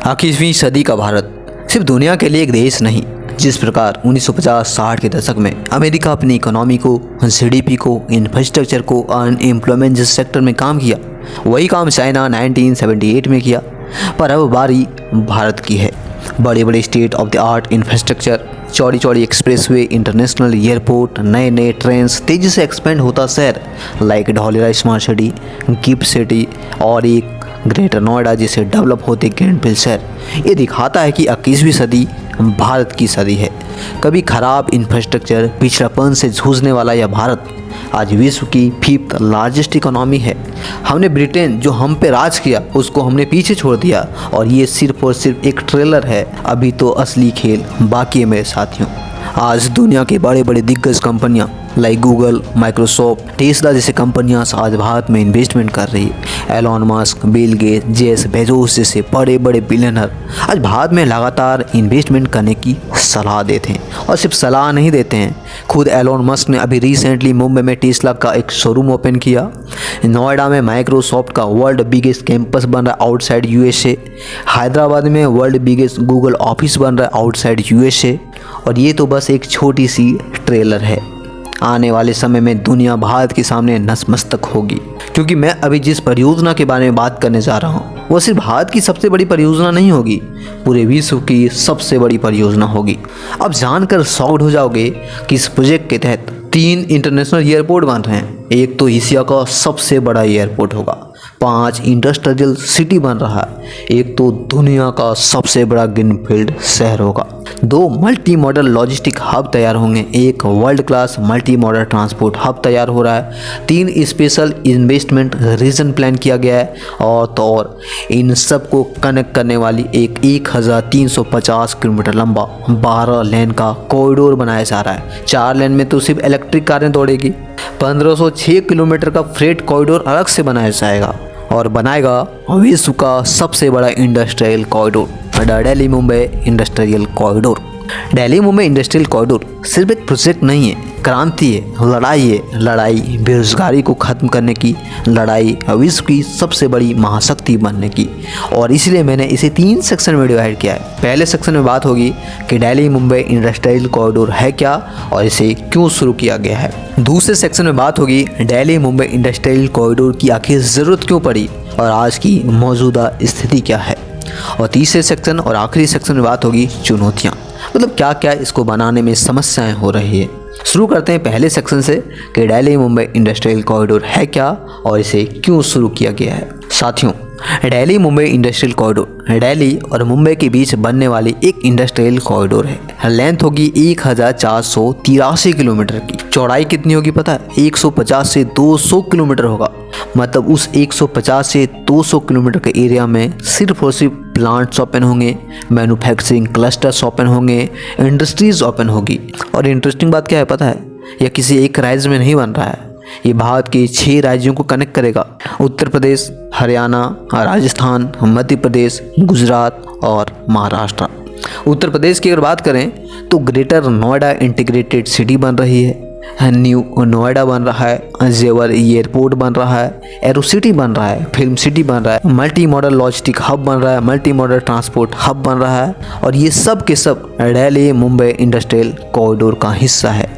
21वीं सदी का भारत सिर्फ दुनिया के लिए एक देश नहीं, जिस प्रकार 1950-60 के दशक में अमेरिका अपनी इकोनॉमी को, जीडीपी को, इंफ्रास्ट्रक्चर को, अनएम्प्लॉयमेंट जैसे सेक्टर में काम किया, वही काम चाइना 1978 में किया। पर अब बारी भारत की है। बड़े बड़े state of the art infrastructure, चौड़ी चौड़ी एक्सप्रेसवे, इंटरनेशनल एयरपोर्ट, नए नए ट्रेन्स, तेज़ी से एक्सपेंड होता शहर like Dholera smart city, gift city और एक ग्रेटर नोएडा जैसे डेवलप होते ग्रैंडफील्ड शहर। ये दिखाता है कि 21वीं सदी भारत की सदी है। कभी खराब इंफ्रास्ट्रक्चर, पिछड़ापन से जूझने वाला यह भारत आज विश्व की 5th लार्जेस्ट इकोनॉमी है। हमने ब्रिटेन जो हम पे राज किया उसको हमने पीछे छोड़ दिया और ये सिर्फ और सिर्फ एक ट्रेलर है। अभी तो असली खेल बाकी है मेरे साथियों। आज दुनिया के बड़े बड़े दिग्गज कंपनियां लाइक गूगल, माइक्रोसॉफ्ट, टेस्ला जैसे कंपनियां आज भारत में इन्वेस्टमेंट कर रही है। Elon Musk, Bill Gates, Jeff Bezos जैसे बड़े बड़े बिलियनर आज भारत में लगातार इन्वेस्टमेंट करने की सलाह देते हैं। और सिर्फ सलाह नहीं देते हैं, खुद एलॉन मस्क ने अभी रिसेंटली मुंबई में टेस्ला का एक शोरूम ओपन किया। नोएडा में माइक्रोसॉफ्ट का वर्ल्ड बिगेस्ट कैंपस बन रहा है आउटसाइड यूएसए। हैदराबाद में वर्ल्ड बिगेस्ट गूगल ऑफिस बन रहा है आउटसाइड यूएसए। और ये तो बस एक छोटी सी ट्रेलर है। आने वाले समय में दुनिया भारत के सामने नतमस्तक होगी, क्योंकि मैं अभी जिस परियोजना के बारे में बात करने जा रहा हूँ वो सिर्फ भारत की सबसे बड़ी परियोजना नहीं होगी, पूरे विश्व की सबसे बड़ी परियोजना होगी। अब जानकर शॉक्ड हो जाओगे कि इस प्रोजेक्ट के तहत 3 इंटरनेशनल एयरपोर्ट बन रहे हैं। एक तो एशिया का सबसे बड़ा एयरपोर्ट होगा, 5 इंडस्ट्रियल सिटी बन रहा है, एक तो दुनिया का सबसे बड़ा ग्रीनफील्ड शहर होगा, 2 मल्टी मॉडल लॉजिस्टिक हब तैयार होंगे, एक world class multi modal transport hub तैयार हो रहा है, 3 स्पेशल इन्वेस्टमेंट रीजन प्लान किया गया है और इन सब को कनेक्ट करने वाली एक 1350 किलोमीटर लंबा 12 लेन का कॉरिडोर बनाया जा रहा है। 4 लेन में तो सिर्फ इलेक्ट्रिक कारें दौड़ेगी, 1506 किलोमीटर का फ्रेट कॉरिडोर अलग से बनाया जाएगा और बनाएगा विश्व का सबसे बड़ा industrial corridor, Delhi Mumbai industrial corridor. Delhi Mumbai industrial corridor सिर्फ एक प्रोजेक्ट नहीं है, क्रांति है, लड़ाई बेरोजगारी को ख़त्म करने की लड़ाई, विश्व की सबसे बड़ी महाशक्ति बनने की। और इसलिए मैंने इसे 3 सेक्शन में डिवाइड किया है। पहले सेक्शन में बात होगी कि दिल्ली मुंबई इंडस्ट्रियल कॉरिडोर है क्या और इसे क्यों शुरू किया गया है। दूसरे सेक्शन में बात होगी दिल्ली मुंबई इंडस्ट्रियल कॉरिडोर की आखिर ज़रूरत क्यों पड़ी और आज की मौजूदा स्थिति क्या है। और तीसरे सेक्शन और आखिरी सेक्शन में बात होगी चुनौतियाँ, मतलब क्या क्या इसको बनाने में समस्याएं हो रही है। शुरू करते हैं पहले सेक्शन से कि दिल्ली मुंबई इंडस्ट्रियल कॉरिडोर है क्या और इसे क्यों शुरू किया गया है। साथियों, दिल्ली मुंबई इंडस्ट्रियल कॉरिडोर दिल्ली और मुंबई के बीच बनने वाली एक इंडस्ट्रियल कॉरिडोर है। लेंथ होगी 1483 किलोमीटर की। चौड़ाई कितनी होगी पता है? 150 से 200 किलोमीटर होगा। मतलब उस 150 से 200 किलोमीटर के एरिया में सिर्फ और सिर्फ प्लांट्स ओपन होंगे, मैन्युफैक्चरिंग क्लस्टर्स ओपन होंगे, इंडस्ट्रीज ओपन होगी। और इंटरेस्टिंग बात क्या है पता है? यह किसी एक राज्य में नहीं बन रहा है, ये भारत के 6 राज्यों को कनेक्ट करेगा। उत्तर प्रदेश, हरियाणा, राजस्थान, मध्य प्रदेश, गुजरात और महाराष्ट्र। उत्तर प्रदेश की अगर बात करें तो ग्रेटर नोएडा इंटीग्रेटेड सिटी बन रही है, न्यू नोएडा बन रहा है, जेवर एयरपोर्ट बन रहा है, एरो सिटी बन रहा है, फिल्म सिटी बन रहा है, मल्टी मॉडल लॉजिस्टिक हब बन रहा है, मल्टी मॉडल ट्रांसपोर्ट हब बन रहा है। और ये सब के सब दिल्ली मुंबई इंडस्ट्रियल कॉरिडोर का हिस्सा है।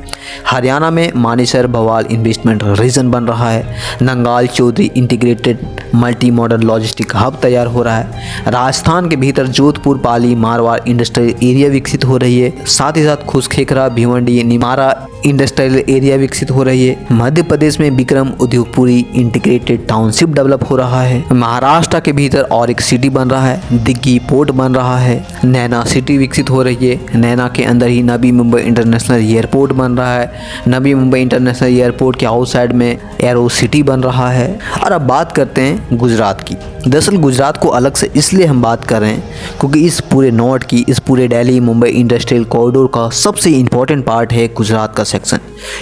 हरियाणा में मानेसर भवाल इन्वेस्टमेंट रीजन बन रहा है, Nangal Chaudhary integrated multi modal logistic hub तैयार हो रहा है, राजस्थान के भीतर जोधपुर पाली मारवाड़ इंडस्ट्रियल एरिया विकसित हो रही है, साथ ही साथ खुसखेखरा भिवंडी निमारा इंडस्ट्रियल एरिया विकसित हो रही है, मध्य प्रदेश में Vikram Udyogpuri integrated township develop हो रहा है, महाराष्ट्र के भीतर और एक सिटी बन रहा है, दिग्गी पोर्ट बन रहा है, नैना सिटी विकसित हो रही है, नैना के अंदर ही नवी मुंबई इंटरनेशनल एयरपोर्ट बन रहा है, नवी मुंबई इंटरनेशनल एयरपोर्ट के आउटसाइड में एरो सिटी बन रहा है। और अब बात करते हैं गुजरात की। दरअसल गुजरात को अलग से इसलिए हम बात कर रहे हैं क्योंकि इस पूरे नॉर्थ की, इस पूरे दिल्ली मुंबई इंडस्ट्रियल कॉरिडोर का सबसे इम्पॉर्टेंट पार्ट है गुजरात का सेक्शन,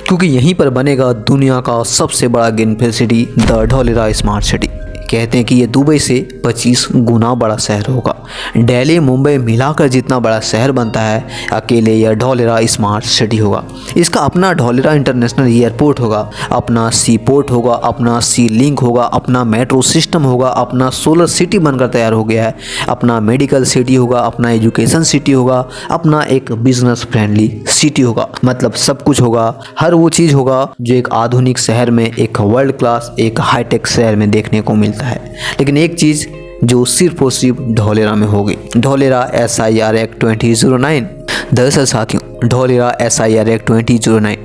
क्योंकि यहीं पर बनेगा दुनिया का सबसे बड़ा greenfield city the Dholera smart city. कहते हैं कि ये दुबई से 25 गुना बड़ा शहर होगा। दिल्ली मुंबई मिलाकर जितना बड़ा शहर बनता है, अकेले यह ढोलेरा स्मार्ट सिटी होगा। इसका अपना ढोलेरा इंटरनेशनल एयरपोर्ट होगा, अपना सी पोर्ट होगा, अपना सी लिंक होगा, अपना मेट्रो सिस्टम होगा, अपना सोलर सिटी बनकर तैयार हो गया है, अपना मेडिकल सिटी होगा, अपना एजुकेशन सिटी होगा, अपना एक बिजनेस फ्रेंडली सिटी होगा। मतलब सब कुछ होगा, हर वो चीज़ होगा जो एक आधुनिक शहर में, एक वर्ल्ड क्लास, एक हाईटेक शहर में देखने को मिलता है। लेकिन एक चीज़ जो सिर्फ और सिर्फ ढोलेरा में होगी, ढोलेरा SIR एक्ट 2009। दरअसल साथियों, ढोलेरा SIR एक्ट 2009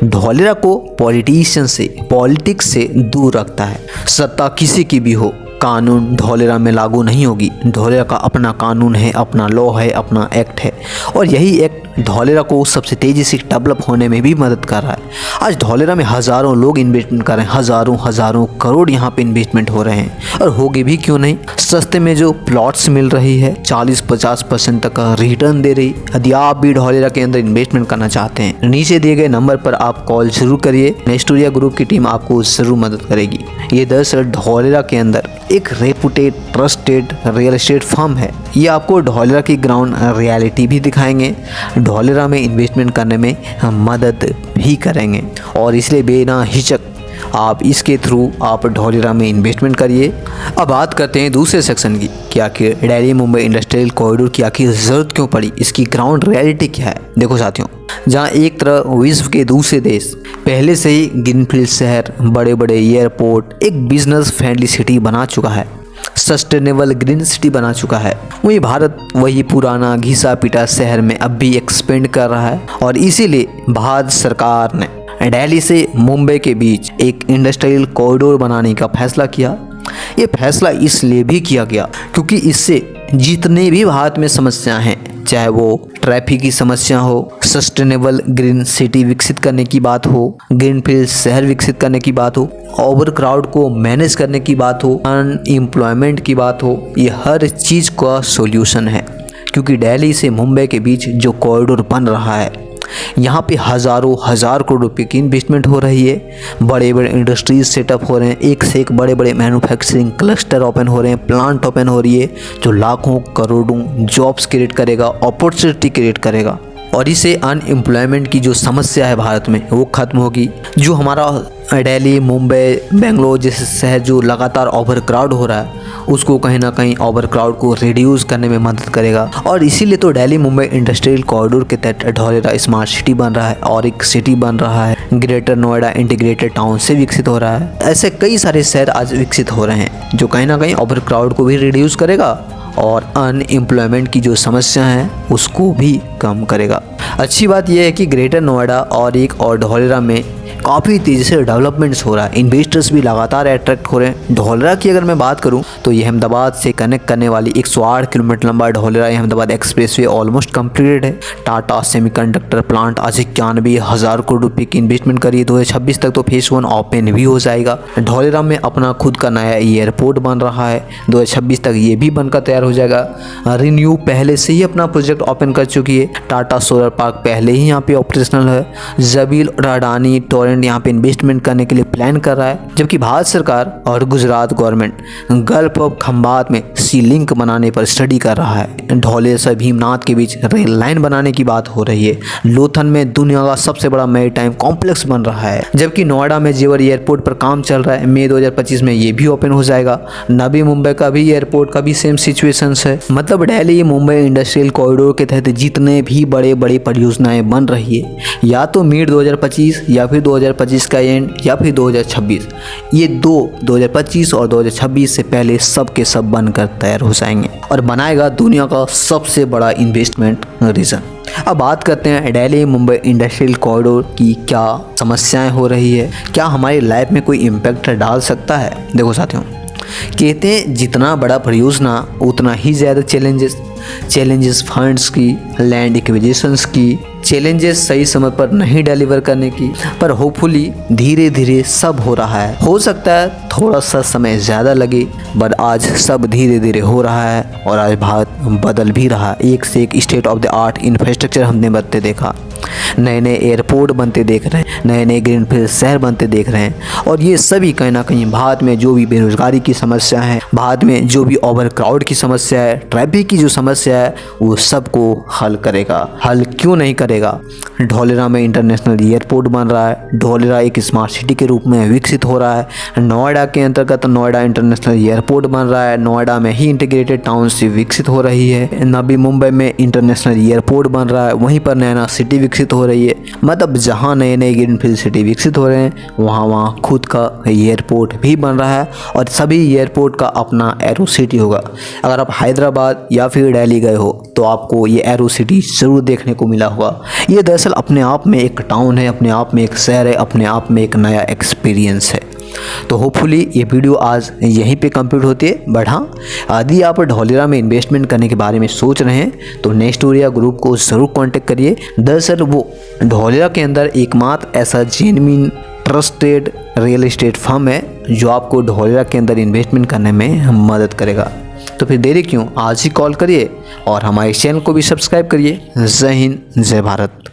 ढोलेरा को पॉलिटिशियन से, पॉलिटिक्स से दूर रखता है। सत्ता किसी की भी हो, कानून ढोलेरा में लागू नहीं होगी। ढोलेरा का अपना कानून है, अपना लॉ है, अपना एक्ट है, और यही एक्ट ढोलेरा को सबसे तेज़ी से डेवलप होने में भी मदद कर रहा है। आज ढोलेरा में हज़ारों लोग इन्वेस्टमेंट कर रहे हैं, हज़ारों करोड़ यहाँ पे इन्वेस्टमेंट हो रहे हैं, और होगी भी क्यों नहीं। सस्ते में जो प्लॉट्स मिल रही है, 40-50% तक का रिटर्न दे रही। यदि आप भी ढोलेरा के अंदर इन्वेस्टमेंट करना चाहते हैं, नीचे दिए गए नंबर पर आप कॉल जरूर करिए। नेस्टोरिया ग्रुप की टीम आपको ज़रूर मदद करेगी। ये दरअसल ढोलेरा के अंदर एक reputed trusted real estate firm है। ये आपको ढोलेरा की ग्राउंड रियलिटी भी दिखाएंगे, ढोलेरा में इन्वेस्टमेंट करने में हम मदद भी करेंगे, और इसलिए बिना हिचक आप इसके थ्रू आप ढोलेरा में इन्वेस्टमेंट करिए। अब बात करते हैं दूसरे सेक्शन की कि आखिर दिल्ली मुंबई इंडस्ट्रियल कॉरिडोर की आखिर ज़रूरत क्यों पड़ी, इसकी ग्राउंड रियलिटी क्या है। देखो साथियों, जहाँ एक तरह विश्व के दूसरे देश पहले से ही ग्रीनफील्ड शहर, बड़े बड़े एयरपोर्ट, एक बिजनेस फ्रेंडली सिटी बना चुका है, सस्टेनेबल ग्रीन सिटी बना चुका है, वही भारत वही पुराना घिसा पिटा शहर में अब भी एक्सपेंड कर रहा है। और इसीलिए भारत सरकार ने दिल्ली से मुंबई के बीच एक इंडस्ट्रियल कॉरिडोर बनाने का फैसला किया। ये फैसला इसलिए भी किया गया क्योंकि इससे जितने भी भारत में समस्याएं हैं, चाहे वो ट्रैफिक की समस्या हो, सस्टेनेबल ग्रीन सिटी विकसित करने की बात हो, ग्रीनफील्ड शहर विकसित करने की बात हो, ओवर क्राउड को मैनेज करने की बात हो, अनएम्प्लॉयमेंट की बात हो, ये हर चीज़ का सॉल्यूशन है। क्योंकि दिल्ली से मुंबई के बीच जो कॉरिडोर बन रहा है, यहाँ पे हजार करोड़ रुपए की इन्वेस्टमेंट हो रही है, बड़े बड़े इंडस्ट्रीज सेटअप हो रहे हैं, एक से एक बड़े बड़े मैन्युफैक्चरिंग क्लस्टर ओपन हो रहे हैं, प्लांट ओपन हो रही है, जो लाखों करोड़ों जॉब्स क्रिएट करेगा, अपॉर्चुनिटी क्रिएट करेगा, और इससे अनएम्प्लॉयमेंट की जो समस्या है भारत में वो खत्म होगी। जो हमारा दिल्ली मुंबई बेंगलोर जैसे शहर जो लगातार ओवर क्राउड हो रहा है, उसको कहीं ना कहीं ओवर क्राउड को रिड्यूस करने में मदद करेगा। और इसीलिए तो दिल्ली मुंबई इंडस्ट्रियल कॉरिडोर के तहत ढोलेरा स्मार्ट सिटी बन रहा है, और एक सिटी बन रहा है ग्रेटर नोएडा इंटीग्रेटेड टाउन से विकसित हो रहा है। ऐसे कई सारे शहर आज विकसित हो रहे हैं जो कहीं ना कहीं ओवर क्राउड को भी रिड्यूस करेगा और अनएम्प्लॉयमेंट की जो समस्या है उसको भी कम करेगा। अच्छी बात यह है कि ग्रेटर नोएडा और एक और ढोलेरा में काफ़ी तेज़ी से डेवलपमेंट्स हो रहा है, इन्वेस्टर्स भी लगातार अट्रैक्ट हो रहे हैं। ढोलेरा की अगर मैं बात करूं तो ये अहमदाबाद से कनेक्ट करने वाली 108 किलोमीटर लंबा Dholera Ahmedabad expressway almost completed है। टाटा सेमीकंडक्टर प्लांट आज 91,000 करोड़ रुपये की इन्वेस्टमेंट करी है। 2026 तक तो फेज 1 ओपन भी हो जाएगा। ढोलेरा में अपना खुद का नया एयरपोर्ट बन रहा है, 2026 तक ये भी बनकर तैयार हो जाएगा। रिन्यू पहले से ही अपना प्रोजेक्ट ओपन कर चुकी है, टाटा सोलर पार्क पहले ही यहाँ पे ऑपरेशनल है, जबील और अडानी टोरेंट यहाँ पे इन्वेस्टमेंट करने के लिए प्लान कर रहा है। जबकि भारत सरकार और Gujarat government gulf of Khambhat में सी लिंक बनाने पर स्टडी कर रहा है। ढोले से भीमनाथ के बीच रेल लाइन बनाने की बात हो रही है। लोथन में दुनिया का सबसे बड़ा मैरीटाइम कॉम्प्लेक्स बन रहा है। जबकि नोएडा में जेवर एयरपोर्ट पर काम चल रहा है, मई 2025 में ये भी ओपन हो जाएगा। नवी मुंबई का भी एयरपोर्ट का भी सेम सिचुएशन है। मतलब दिल्ली मुंबई इंडस्ट्रियल कॉरिडोर के तहत जितने भी बड़े बड़े परियोजनाएं बन रही है, या तो मिड 2025 या फिर 2025 का एंड या फिर 2026, ये 2025 और 2026 से पहले सब के सब बनकर तैयार हो जाएंगे और बनाएगा दुनिया का सबसे बड़ा इन्वेस्टमेंट रीजन। अब बात करते हैं दिल्ली मुंबई इंडस्ट्रियल कॉरिडोर की क्या समस्याएं हो रही है, क्या हमारी लाइफ में कोई इम्पैक्ट डाल सकता है। देखो साथियों, कहते हैं जितना बड़ा परियोजना उतना ही ज़्यादा चैलेंजेस फंड्स की, लैंड एक्विजिशंस की, चैलेंजेस सही समय पर नहीं डिलीवर करने की, पर होपफुली धीरे धीरे सब हो रहा है। हो सकता है थोड़ा सा समय ज़्यादा लगे, बट आज सब धीरे धीरे हो रहा है और आज भारत बदल भी रहा है। एक से एक state of the art infrastructure हमने बनते देखा। नए नए एयरपोर्ट बनते देख रहे हैं, नए नए ग्रीनफील्ड शहर बनते देख रहे हैं। और ये सभी कहीं ना कहीं भारत में जो भी बेरोजगारी की समस्या है, भारत में जो भी ओवर क्राउड की समस्या है, ट्रैफिक की जो समस्या है, वो सबको हल करेगा। हल क्यों नहीं करेगा? धौलेरा में इंटरनेशनल एयरपोर्ट बन रहा है, धौलेरा एक स्मार्ट सिटी के रूप में विकसित हो रहा है, नोएडा के अंतर्गत नोएडा इंटरनेशनल एयरपोर्ट बन रहा है, नोएडा में ही इंटीग्रेटेड टाउनशिप विकसित हो रही है, नवी मुंबई में इंटरनेशनल एयरपोर्ट बन रहा है, वहीं पर नैना सिटी विकसित हो रही है। मतलब जहाँ नए नए ग्रीनफील्ड सिटी विकसित हो रहे हैं वहाँ खुद का एयरपोर्ट भी बन रहा है और सभी एयरपोर्ट का अपना एरो सिटी होगा। अगर आप हैदराबाद या फिर दिल्ली गए हो तो आपको ये एरो सिटी ज़रूर देखने को मिला होगा। ये दरअसल अपने आप में एक टाउन है, अपने आप में एक शहर है, अपने आप में एक नया एक्सपीरियंस है। तो होपफुली ये वीडियो आज यहीं पे कंप्लीट होती है। बट हाँ, यदि आप धौलेरा में इन्वेस्टमेंट करने के बारे में सोच रहे हैं तो नेक्स्टोरिया ग्रुप को ज़रूर कांटेक्ट करिए। दरअसल वो धौलेरा के अंदर एकमात्र ऐसा genuine trusted real estate firm है जो आपको धौलेरा के अंदर इन्वेस्टमेंट करने में मदद करेगा। तो फिर देरी क्यों, आज ही कॉल करिए और हमारे चैनल को भी सब्सक्राइब करिए। जय हिंद, जय भारत।